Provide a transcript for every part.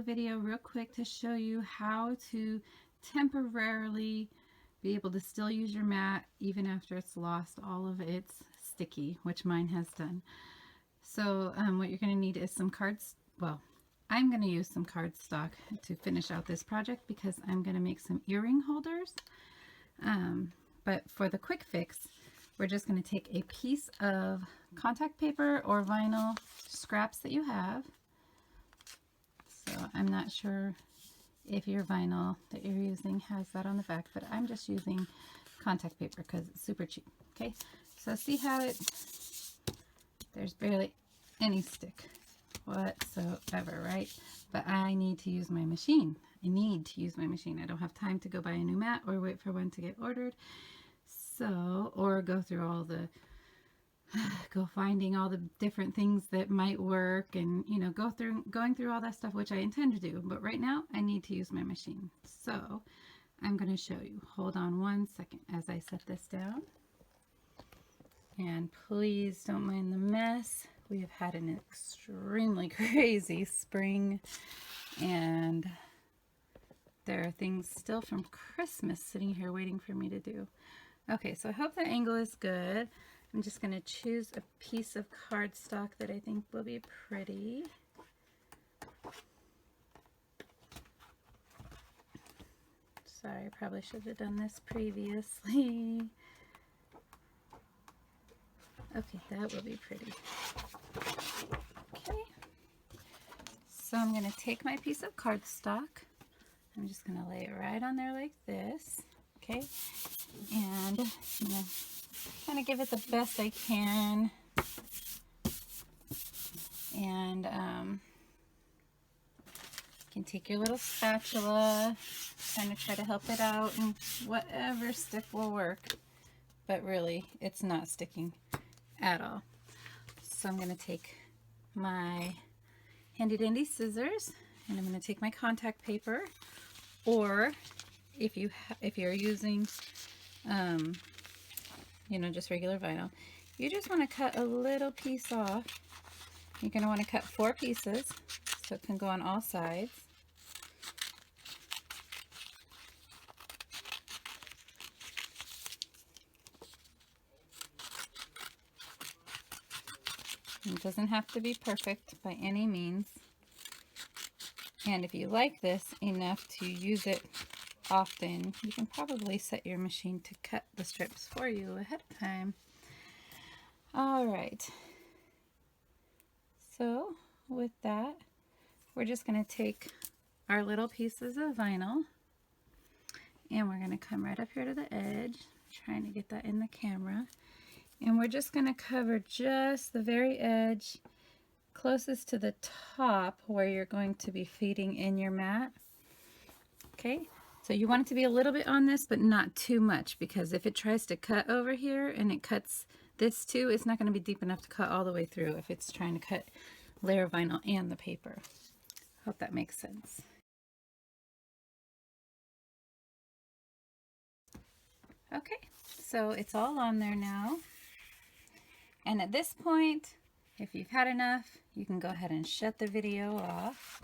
a video real quick to show you how to temporarily be able to still use your mat even after it's lost all of its sticky, which mine has done. So what you're going to need is some cards. Well, I'm going to use some cardstock to finish out this project because I'm going to make some earring holders. But for the quick fix, we're just going to take a piece of contact paper or vinyl scraps that you have. So I'm not sure if your vinyl that you're using has that on the back, but I'm just using contact paper because it's super cheap. Okay, so see how there's barely any stick whatsoever, right? But I need to use my machine. I don't have time to go buy a new mat or wait for one to get ordered. So, or go through all the, finding all the different things that might work and, you know, going through all that stuff, which I intend to do. But right now I need to use my machine. So I'm going to show you. Hold on one second as I set this down. And please don't mind the mess. We have had an extremely crazy spring, and there are things still from Christmas sitting here waiting for me to do. Okay, so I hope the angle is good. I'm just going to choose a piece of cardstock that I think will be pretty. Sorry, I probably should have done this previously. Okay, that will be pretty. Okay, so I'm going to take my piece of cardstock. I'm just going to lay it right on there like this. Okay, and I'm going to kind of give it the best I can. And you can take your little spatula, kind of try to help it out, and whatever stick will work. But really, it's not sticking at all. So I'm going to take my handy dandy scissors, and I'm going to take my contact paper, or if you're using you know, just regular vinyl, you just want to cut a little piece off. You're going to want to cut 4 pieces so it can go on all sides. It doesn't have to be perfect by any means. And if you like this enough to use it often, you can probably set your machine to cut the strips for you ahead of time. All right. So with that, we're just going to take our little pieces of vinyl and we're going to come right up here to the edge, trying to get that in the camera. And we're just going to cover just the very edge closest to the top where you're going to be feeding in your mat. Okay, so you want it to be a little bit on this, but not too much, because if it tries to cut over here and it cuts this too, it's not going to be deep enough to cut all the way through if it's trying to cut layer vinyl and the paper. Hope that makes sense. Okay, so it's all on there now. And at this point, if you've had enough, you can go ahead and shut the video off.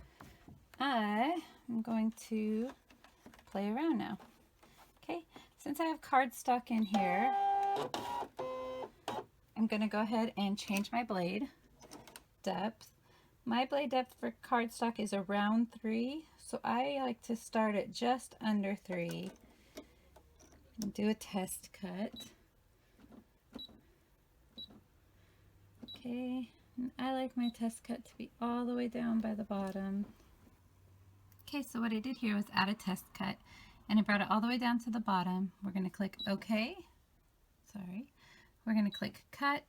I am going to play around now. Okay, since I have cardstock in here, I'm going to go ahead and change my blade depth. My blade depth for cardstock is around 3, so I like to start at just under 3 and do a test cut. Okay, and I like my test cut to be all the way down by the bottom. Okay, so what I did here was add a test cut, and I brought it all the way down to the bottom. We're going to click OK. Sorry. We're going to click Cut.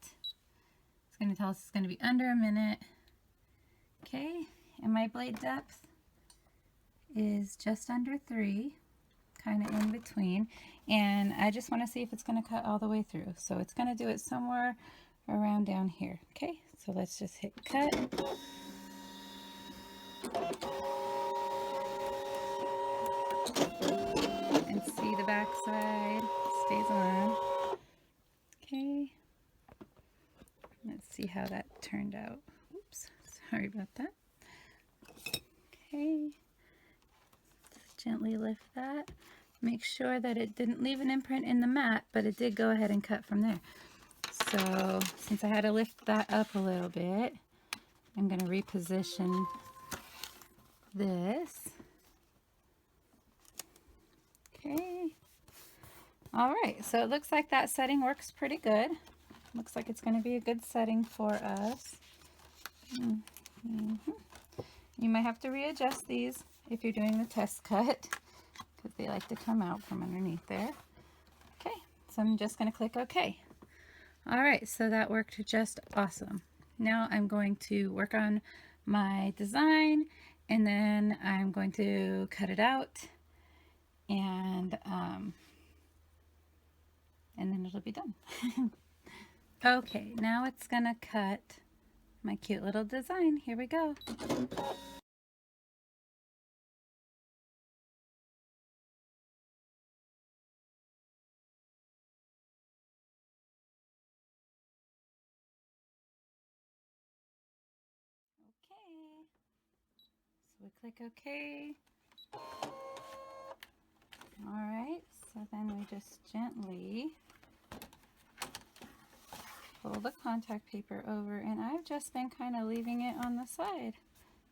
It's going to tell us it's going to be under a minute. Okay, and my blade depth is just under 3, kind of in between. And I just want to see if it's going to cut all the way through. So it's going to do it somewhere around down here. Okay, so let's just hit cut. And see the back side stays on. Okay, let's see how that turned out. Oops, sorry about that. Okay, just gently lift that. Make sure that it didn't leave an imprint in the mat, but it did go ahead and cut from there. So since I had to lift that up a little bit, I'm going to reposition this. Okay. All right, so it looks like that setting works pretty good. Looks like it's going to be a good setting for us. You might have to readjust these if you're doing the test cut, because they like to come out from underneath there. Okay, so I'm just going to click OK. All right, so that worked just awesome. Now I'm going to work on my design, and then I'm going to cut it out, and then it'll be done. Okay, now it's gonna cut my cute little design. Here we go. Okay, so we click OK. All right, so then we just gently pull the contact paper over, and I've just been kind of leaving it on the side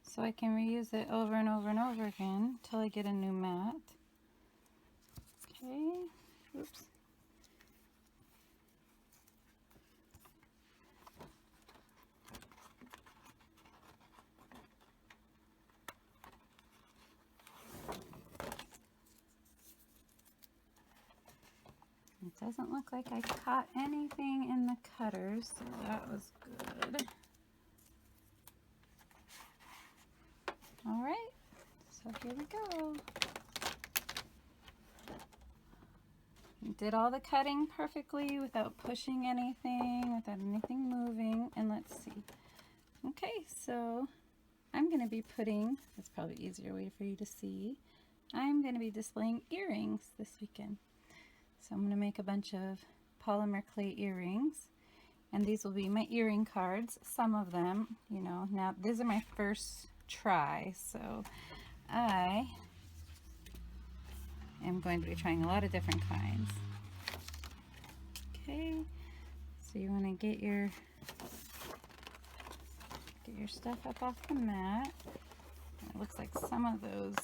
so I can reuse it over and over and over again until I get a new mat. Okay, oops. It doesn't look like I caught anything in the cutters, so that was good. All right, so here we go. Did all the cutting perfectly without pushing anything, without anything moving, and let's see. Okay, so I'm going to be putting, that's probably an easier way for you to see, I'm going to be displaying earrings this weekend. So I'm going to make a bunch of polymer clay earrings, and these will be my earring cards, some of them, you know. Now these are my first try, so I am going to be trying a lot of different kinds. Okay, so you want to get your stuff up off the mat. And it looks like some of those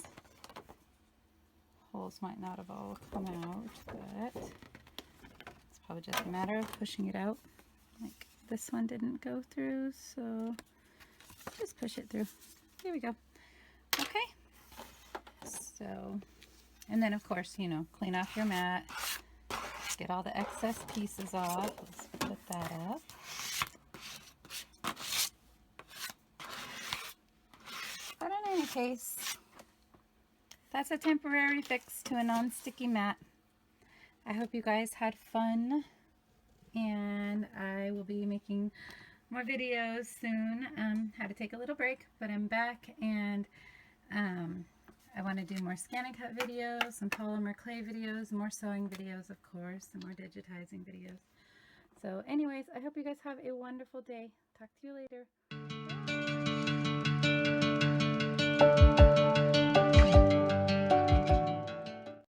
holes might not have all come out, but it's probably just a matter of pushing it out. Like this one didn't go through, so just push it through. Here we go. Okay, so, and then of course, you know, clean off your mat, get all the excess pieces off. Let's put that up. But in any case, that's a temporary fix to a non-sticky mat. I hope you guys had fun, and I will be making more videos soon. Had to take a little break, but I'm back, and I want to do more scan and cut videos, some polymer clay videos, more sewing videos, of course, and more digitizing videos. So anyways, I hope you guys have a wonderful day. Talk to you later.